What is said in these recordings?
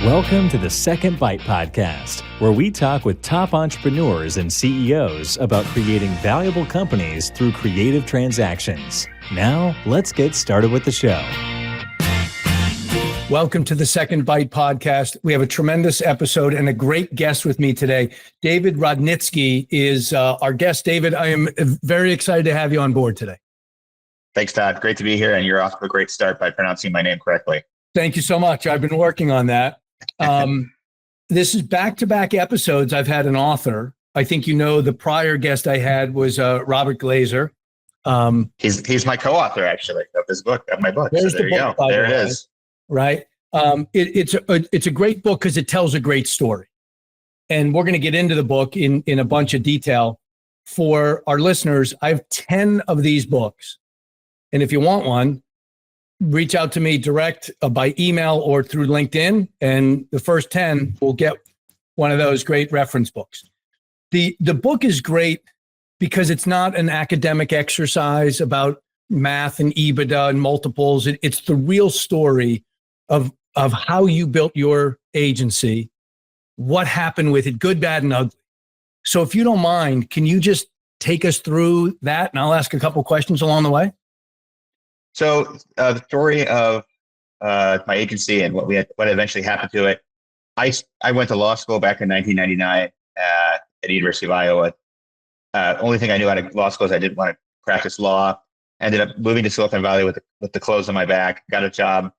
Welcome to the Second Bite Podcast, where we talk with top entrepreneurs and CEOs about creating valuable companies through creative transactions. Now, let's get started with the show. Welcome to the Second Bite Podcast. We have a tremendous episode and a great guest with me today. David Rodnitzky is our guest. David, I am very excited to have you on board today. Thanks, Todd. Great to be here, and you're off to a great start by pronouncing my name correctly. Thank you so much. I've been working on that. This is back-to-back episodes. I've had an author. I think you know the prior guest I had was Robert Glazer. He's my co-author, actually, of this book, of my book. There's so there the you book, go. There it is. Right. It's a great book because it tells a great story. And we're going to get into the book in a bunch of detail. For our listeners, I have 10 of these books. And if you want one, reach out to me direct by email or through LinkedIn, and the first 10 will get one of those great reference books. The book is great because it's not an academic exercise about math and EBITDA and multiples. It's the real story of how you built your agency, what happened with it, good, bad, and ugly. So if you don't mind, can you just take us through that, and I'll ask a couple questions along the way? So the story of my agency and what eventually happened to it. I went to law school back in 1999 at the University of Iowa. Only thing I knew out of law school is I didn't want to practice law. Ended up moving to Silicon Valley with the clothes on my back. Got a job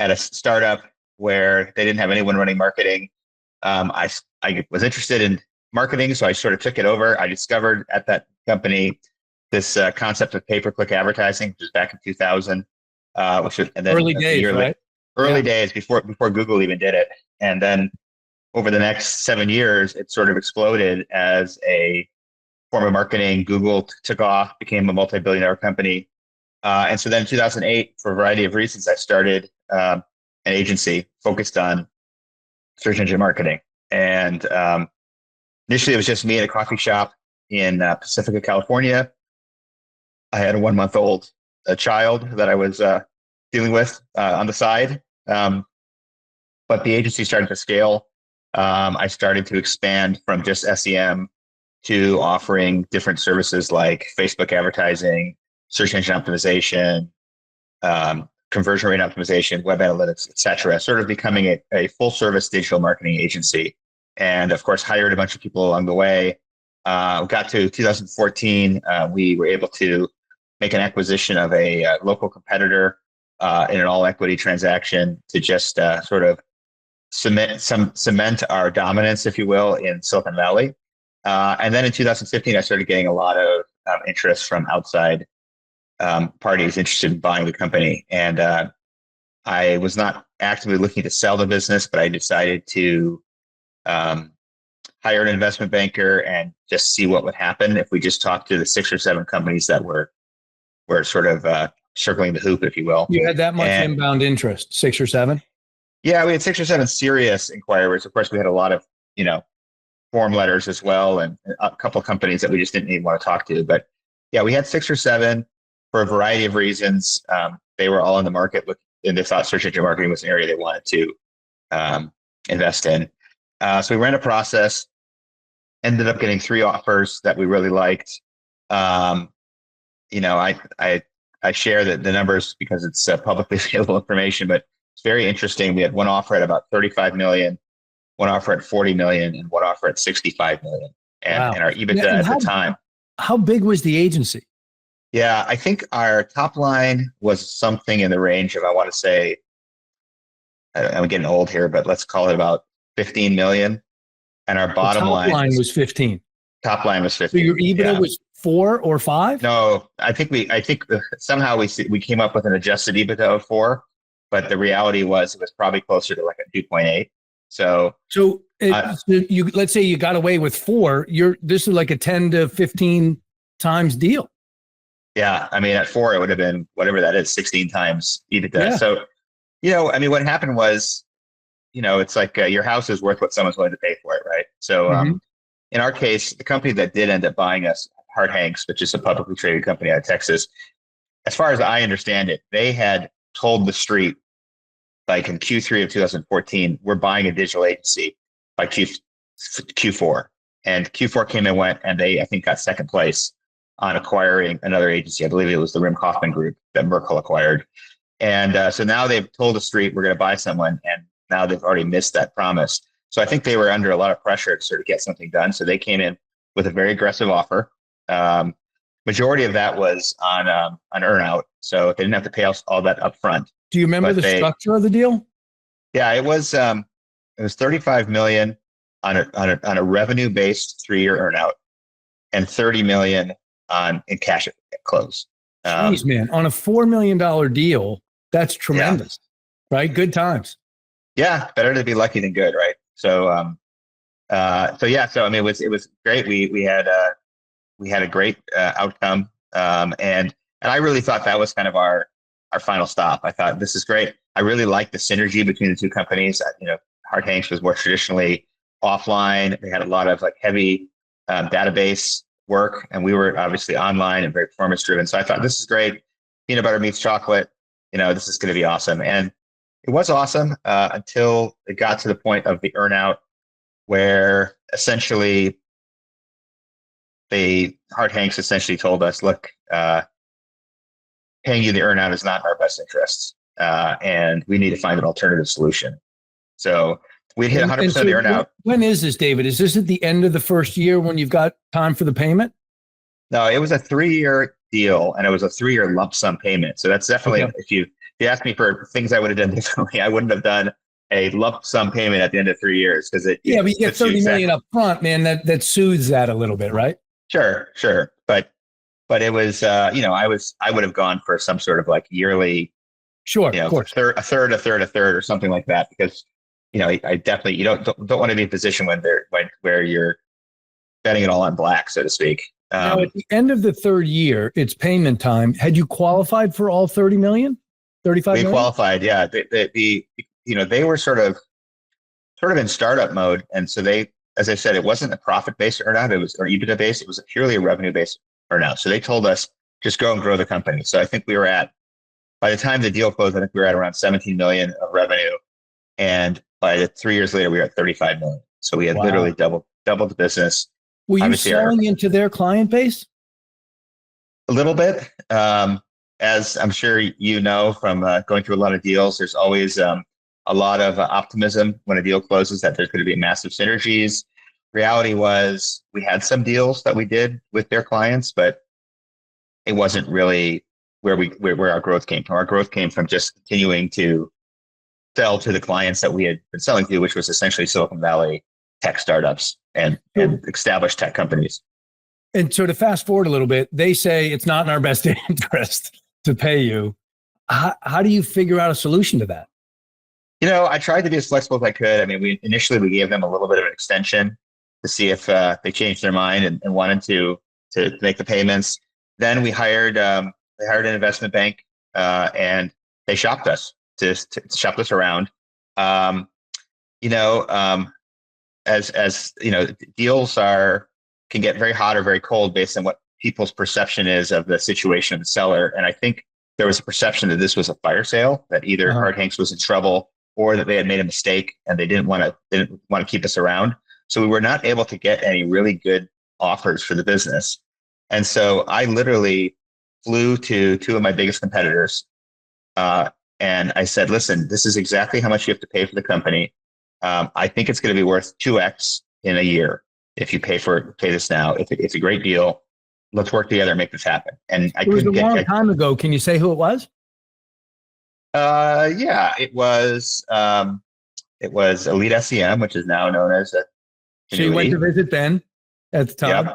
at a startup where they didn't have anyone running marketing. I was interested in marketing, so I sort of took it over. I discovered at that company this concept of pay-per-click advertising, which was back in 2000, which was, and then early days, right? Early days before Google even did it. And then over the next 7 years, it sort of exploded as a form of marketing. Google took off, became a multi-billion-dollar company. And so then in 2008, for a variety of reasons, I started an agency focused on search engine marketing. And initially, it was just me at a coffee shop in Pacifica, California. I had a 1-month-old child that I was dealing with on the side. But the agency started to scale. I started to expand from just SEM to offering different services like Facebook advertising, search engine optimization, conversion rate optimization, web analytics, et cetera, sort of becoming a full service digital marketing agency. And of course, hired a bunch of people along the way. Got to 2014, we were able to make an acquisition of a local competitor in an all equity transaction to just sort of cement our dominance, if you will, in Silicon Valley. And then in 2015, I started getting a lot of interest from outside parties interested in buying the company. And I was not actively looking to sell the business, but I decided to hire an investment banker and just see what would happen if we just talked to the 6 or 7 companies that were sort of circling the hoop, if you will. You had that much inbound interest, 6 or 7? Yeah, we had 6 or 7 serious inquirers. Of course, we had a lot of, form letters as well, and a couple of companies that we just didn't even want to talk to. But yeah, we had 6 or 7 for a variety of reasons. They were all in the market, and they thought search engine marketing was an area they wanted to invest in. So we ran a process, ended up getting 3 offers that we really liked. I share the numbers because it's publicly available information, but it's very interesting. We had one offer at about 35 million, one offer at 40 million, and one offer at 65 million. And our EBITDA at the time. How big was the agency? Yeah, I think our top line was something in the range of, I want to say, I'm getting old here, but let's call it about 15 million. And our bottom line was 15. Top line was 15. So your EBITDA was 4 or 5? No, I think somehow we came up with an adjusted EBITDA of 4, but the reality was it was probably closer to like a 2.8. So you let's say you got away with 4. This is like a 10 to 15 times deal. Yeah, I mean at 4 it would have been whatever that is, 16 times EBITDA. Yeah. So what happened was, it's like your house is worth what someone's willing to pay for it, right? So in our case, the company that did end up buying us, Hart Hanks, which is a publicly traded company out of Texas, as far as I understand it, they had told the street like in Q3 of 2014, we're buying a digital agency by Q4. And Q4 came and went, and they, I think, got second place on acquiring another agency. I believe it was the Rim Kaufman Group that Merkle acquired. And so now they've told the street, we're going to buy someone, and now they've already missed that promise. So I think they were under a lot of pressure to sort of get something done. So they came in with a very aggressive offer. Majority of that was on earnout, so they didn't have to pay us all that upfront. Do you remember the structure of the deal? Yeah, it was $35 million on a revenue based 3-year earnout, and $30 million in cash at close. Jeez, man, on a $4 million deal, that's tremendous, right? Good times. Yeah, better to be lucky than good, right? So I mean, it was great. We had a great outcome, and I really thought that was kind of our final stop. I thought, this is great. I really liked the synergy between the two companies. Harte Hanks was more traditionally offline. They had a lot of like heavy database work, and we were obviously online and very performance driven. So I thought, this is great. Peanut butter meets chocolate. This is going to be awesome. And it was awesome until it got to the point of the earnout, where essentially Harte Hanks essentially told us, look, paying you the earnout is not in our best interests, and we need to find an alternative solution. So we hit 100% of the earnout. When is this, David? Is this at the end of the first year when you've got time for the payment? No, it was a 3-year deal, and it was a 3-year lump sum payment. So that's definitely, if you asked me for things I would have done differently, I wouldn't have done a lump sum payment at the end of 3 years, because but you get $30 million up front, man. That soothes that a little bit, right? Sure. But it was, I would have gone for some sort of like yearly, of course, a third, or something like that, because I definitely, you don't want to be in a position where you're betting it all on black, so to speak. Now, at the end of the third year, it's payment time. Had you qualified for all 30 million, 35 million? We qualified, yeah. They were sort of in startup mode, and so they, as I said, it wasn't a profit-based earnout, or EBITDA-based. It was purely a revenue-based earnout. So they told us, just go and grow the company. So I think we were by the time the deal closed, I think we were at around 17 million of revenue, and by 3 years later, we were at 35 million. So we had literally doubled the business. Were you selling into their client base? A little bit. As I'm sure you know from going through a lot of deals, there's always a lot of optimism when a deal closes that there's going to be massive synergies. Reality was, we had some deals that we did with their clients, but it wasn't really where our growth came from. Our growth came from just continuing to sell to the clients that we had been selling to, which was essentially Silicon Valley tech startups and established tech companies. And so to fast forward a little bit, they say it's not in our best interest to pay you. How do you figure out a solution to that? I tried to be as flexible as I could. I mean, we gave them a little bit of an extension to see if they changed their mind and wanted to make the payments. Then we hired an investment bank, and they shopped us to shop us around. As deals can get very hot or very cold based on what people's perception is of the situation of the seller. And I think there was a perception that this was a fire sale, that either Harte Hanks was in trouble or that they had made a mistake and they didn't want to keep us around. So we were not able to get any really good offers for the business. And so I literally flew to two of my biggest competitors, and I said, listen, this is exactly how much you have to pay for the company. I think it's going to be worth 2x in a year if you pay this now. It's a great deal. Let's work together and make this happen. And it was a long time ago. Can you say who it was? Yeah, it was Elite SEM, which is now known as So you went to visit Ben at the time?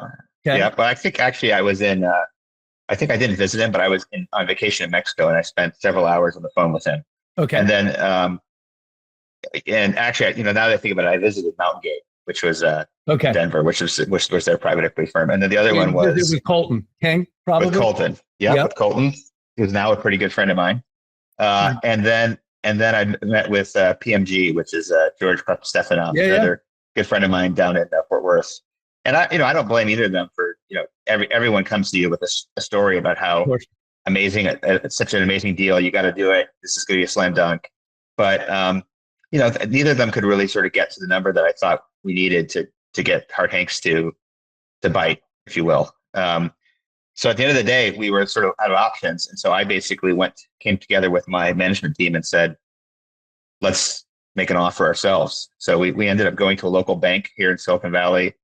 Yeah. Yeah, but I think actually I was in. I think I didn't visit him, but I was on vacation in Mexico, and I spent several hours on the phone with him. Okay. And then, and actually, now that I think about it, I visited Mountain Gate, which was Denver, which was their private equity firm, and then the other one was with Colton King, probably with Colton. Yeah, with Colton, who's now a pretty good friend of mine. And then I met with PMG, which is George Stephanov, another good friend of mine down in Fort Worth. And I don't blame either of them for, everyone comes to you with a story about how amazing, it's such an amazing deal. You got to do it. This is going to be a slam dunk. but neither of them could really sort of get to the number that I thought we needed to get Hart Hanks to bite, if you will. So at the end of the day, we were sort of out of options. And so I basically came together with my management team and said, let's make an offer ourselves. So we ended up going to a local bank here in Silicon Valley.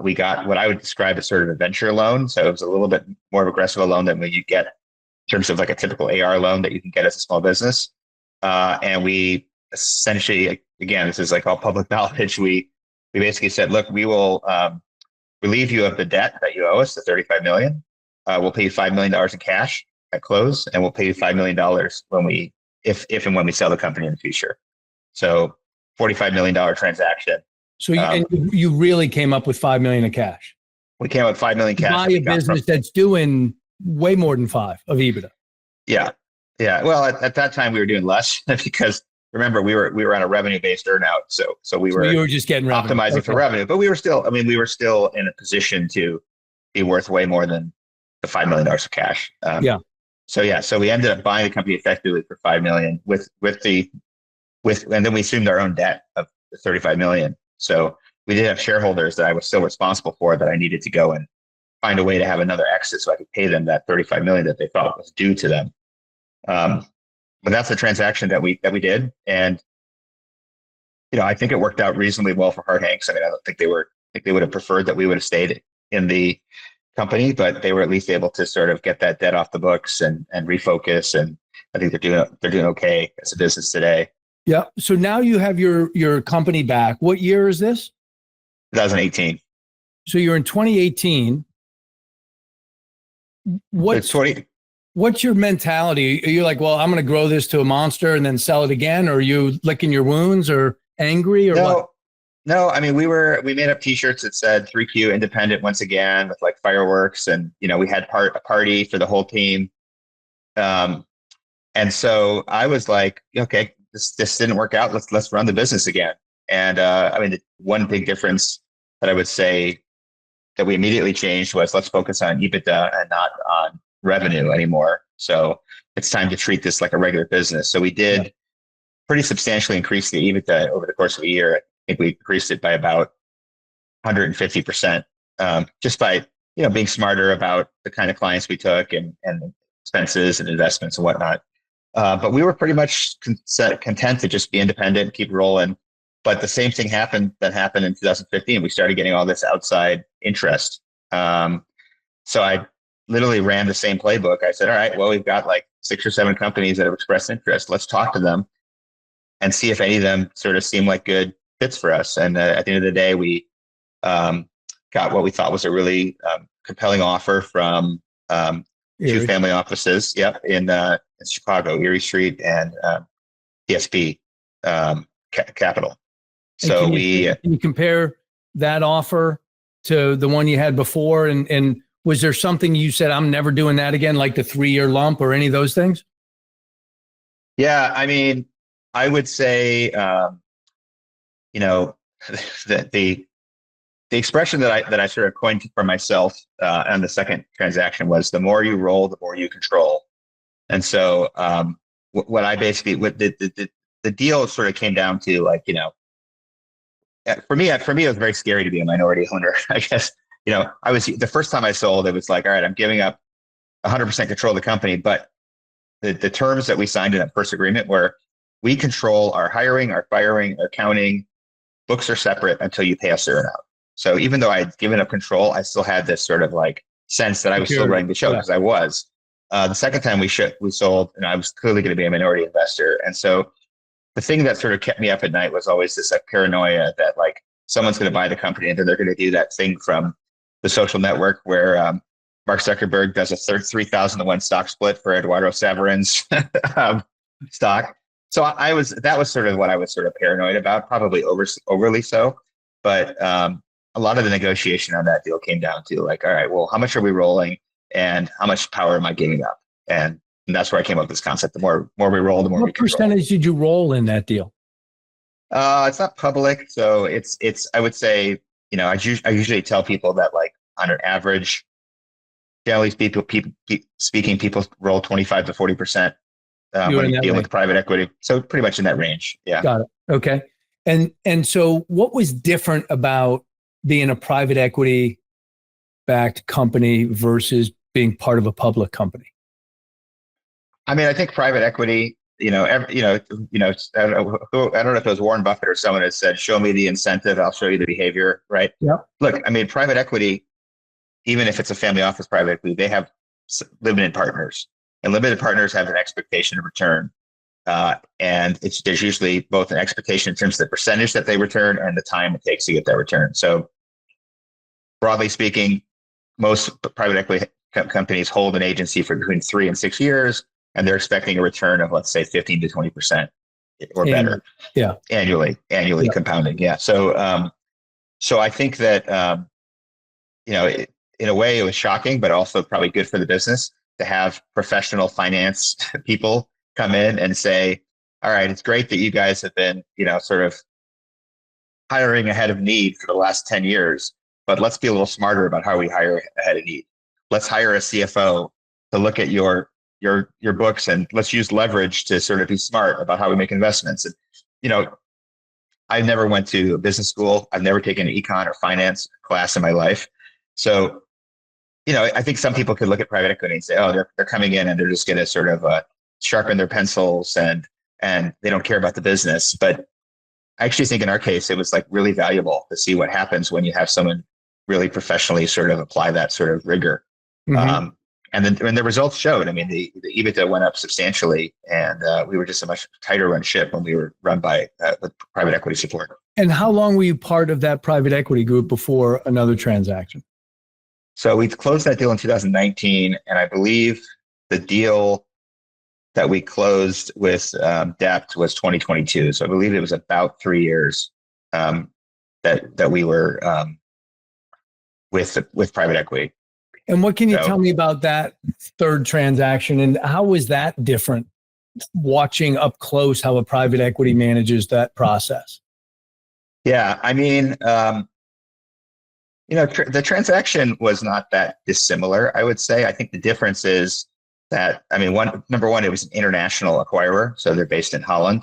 We got what I would describe as sort of a venture loan. So it was a little bit more aggressive a loan than what you get in terms of like a typical AR loan that you can get as a small business. And we essentially, again, this is like all public knowledge. We basically said, look, we will relieve you of the debt that you owe us, the $35 million. We'll pay you $5 million in cash at close, and we'll pay you $5 million if and when we sell the company in the future. So $45 million transaction. So you really came up with $5 million in cash. We came up with $5 million cash. Buy a business that's doing way more than 5 of EBITDA. Yeah. Well, at that time we were doing less because remember we were on a revenue-based earnout, so you were just getting optimizing for revenue, but we were still in a position to be worth way more than the $5 million of cash. So we ended up buying the company effectively for $5 million and then we assumed our own debt of the $35 million. So we did have shareholders that I was still responsible for that I needed to go and find a way to have another exit so I could pay them that $35 million that they thought was due to them. But that's the transaction that we did, and I think it worked out reasonably well for Hart Hanks. I mean, I don't think they would have preferred that we would have stayed in the company, but they were at least able to sort of get that debt off the books and refocus. And I think they're doing okay as a business today. Yeah. So now you have your company back. What year is this? 2018. So you're in 2018. What's your mentality? Are you like, well, I'm going to grow this to a monster and then sell it again? Or are you licking your wounds or angry or what? No. I mean, we made up T-shirts that said 3Q independent once again with like fireworks, and we had a party for the whole team. And so I was like, okay, this didn't work out. Let's run the business again. And I mean, the one big difference that I would say that we immediately changed was let's focus on EBITDA and not on revenue anymore. So it's time to treat this like a regular business. So we did pretty substantially increase the EBITDA over the course of a year. I think we increased it by about 150%, just by being smarter about the kind of clients we took and expenses and investments and whatnot. But we were pretty much content to just be independent, keep rolling. But the same thing happened in 2015. We started getting all this outside interest. So I literally ran the same playbook. I said, all right, well, we've got like 6 or 7 companies that have expressed interest. Let's talk to them and see if any of them sort of seem like good fits for us. And at the end of the day, we got what we thought was a really compelling offer from 2 family offices. Yep. In Chicago, Erie Street and TSP Capital. So can you compare that offer to the one you had before? And was there something you said, I'm never doing that again, like the 3-year lump or any of those things? Yeah, I mean, I would say, that the expression that I sort of coined for myself on the second transaction was the more you roll, the more you control. And so what I basically, the deal sort of came down to like, for me, it was very scary to be a minority owner. I guess, I was the first time I sold, it was like, all right, I'm giving up 100% control of the company. But the terms that we signed in that first agreement were we control our hiring, our firing, our accounting, books are separate until you pay us the earnout. So even though I had given up control, I still had this sort of like sense that I was still running the show because I was. The second time we sold, and I was clearly going to be a minority investor. And so the thing that sort of kept me up at night was always this like paranoia that like someone's going to buy the company and then they're going to do that thing from the Social Network where Mark Zuckerberg does a 3,000-to-1 stock split for Eduardo Saverin's stock. So that was sort of what I was sort of paranoid about, probably overly so. But a lot of the negotiation on that deal came down to like, all right, well, how much are we rolling and how much power am I giving up? And that's where I came up with this concept. The more we roll, the more we control. What percentage did you roll in that deal? It's not public. So it's, I would say, I usually tell people that like on an average, generally speaking, people roll 25 to 40% when you deal with private equity. So pretty much in that range. Yeah. Got it. Okay. And so what was different about being a private equity backed company versus being part of a public company? I mean, I think private equity, I don't know if it was Warren Buffett or someone that said, show me the incentive, I'll show you the behavior, right? Yeah. Look, I mean, private equity, even if it's a family office private equity, they have limited partners, and limited partners have an expectation of return. And there's usually both an expectation in terms of the percentage that they return and the time it takes to get that return. So broadly speaking, most private equity companies hold an agency for between 3 and 6 years, and they're expecting a return of, let's say, 15 to 20% or better. Yeah. Annually compounding. Yeah. So I think that, in a way it was shocking, but also probably good for the business to have professional finance people come in and say, all right, it's great that you guys have been, sort of hiring ahead of need for the last 10 years, but let's be a little smarter about how we hire ahead of need. Let's hire a CFO to look at your books, and let's use leverage to sort of be smart about how we make investments. And, I never went to a business school. I've never taken an econ or finance class in my life. So, I think some people could look at private equity and say, oh, they're coming in and they're just going to sort of sharpen their pencils and they don't care about the business. But I actually think in our case, it was like really valuable to see what happens when you have someone really professionally sort of apply that sort of rigor. Mm-hmm. And then when the results showed, I mean, the EBITDA went up substantially, and we were just a much tighter run ship when we were run by with private equity support. And how long were you part of that private equity group before another transaction? So we closed that deal in 2019, and I believe the deal that we closed with Dept was 2022. So I believe it was about 3 years that we were with private equity. And what can you tell me about that third transaction, and how was that different, watching up close how a private equity manages that process? Yeah, I mean, the transaction was not that dissimilar, I would say. I think the difference is that, I mean, number one, it was an international acquirer, so they're based in Holland.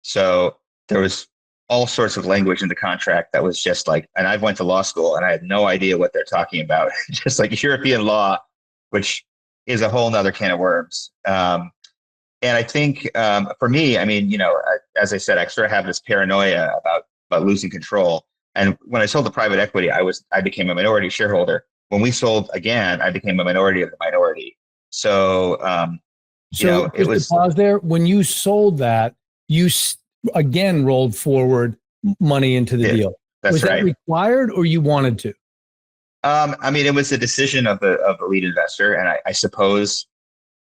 So there was all sorts of language in the contract that was just like, and I went to law school and I had no idea what they're talking about. Just like European law, which is a whole nother can of worms. And I think for me, I mean, as I said, I sort of have this paranoia about losing control. And when I sold the private equity, I became a minority shareholder. When we sold again, I became a minority of the minority. So, it was. Pause there. When you sold that, you again rolled forward money into the deal. Was that required, or you wanted to? I mean, it was a decision of the lead investor, and I suppose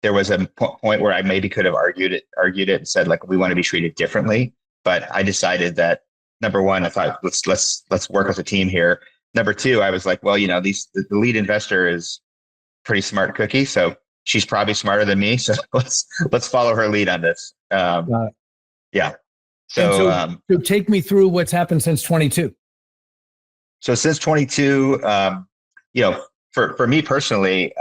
there was a point where I maybe could have argued it and said, like, we want to be treated differently. But I decided that, number one, I thought let's work as a team here. Number two, I was like, well, the lead investor is pretty smart cookie, so she's probably smarter than me. So let's follow her lead on this. Yeah. So take me through what's happened since 22. So since 22, for me personally,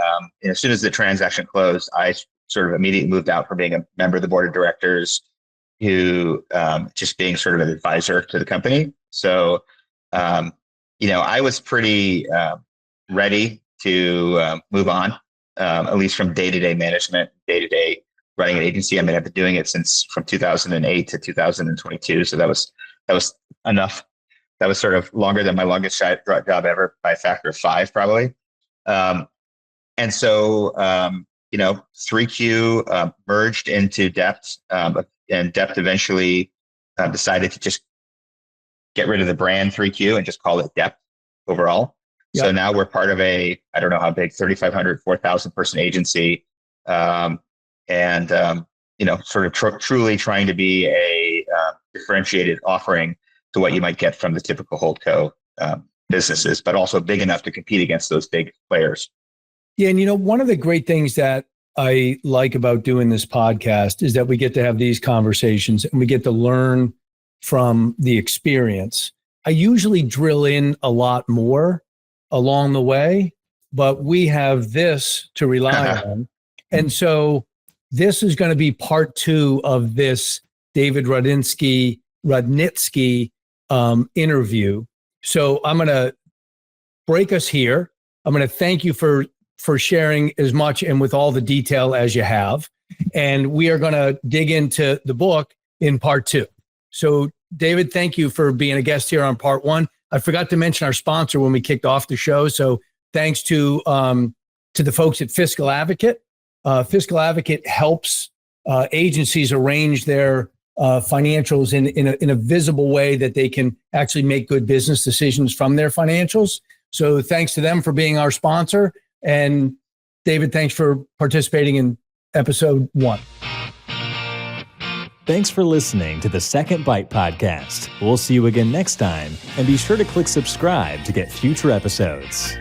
as soon as the transaction closed, I sort of immediately moved out from being a member of the board of directors to just being sort of an advisor to the company. So, I was pretty ready to move on, at least from day-to-day management, day-to-day running an agency. I mean, I've been doing it from 2008 to 2022. So that was enough. That was sort of longer than my longest job ever by a factor of 5, probably. And so, 3Q merged into Dept, and Dept eventually decided to just get rid of the brand 3Q and just call it Dept overall. Yep. So now we're part of I don't know how big, 3,500, 4,000 person agency. Sort of truly trying to be a differentiated offering to what you might get from the typical holdco businesses, but also big enough to compete against those big players. Yeah. And, one of the great things that I like about doing this podcast is that we get to have these conversations and we get to learn from the experience. I usually drill in a lot more along the way, but we have this to rely on. And so this is going to be part 2 of this David Rodnitzky interview. So I'm going to break us here. I'm going to thank you for sharing as much and with all the detail as you have. And we are going to dig into the book in part 2. So David, thank you for being a guest here on part 1. I forgot to mention our sponsor when we kicked off the show. So thanks to the folks at Fiscal Advocate. Fiscal Advocate helps agencies arrange their financials in a visible way that they can actually make good business decisions from their financials. So thanks to them for being our sponsor. And David, thanks for participating in episode 1. Thanks for listening to the Second Bite podcast. We'll see you again next time, and be sure to click subscribe to get future episodes.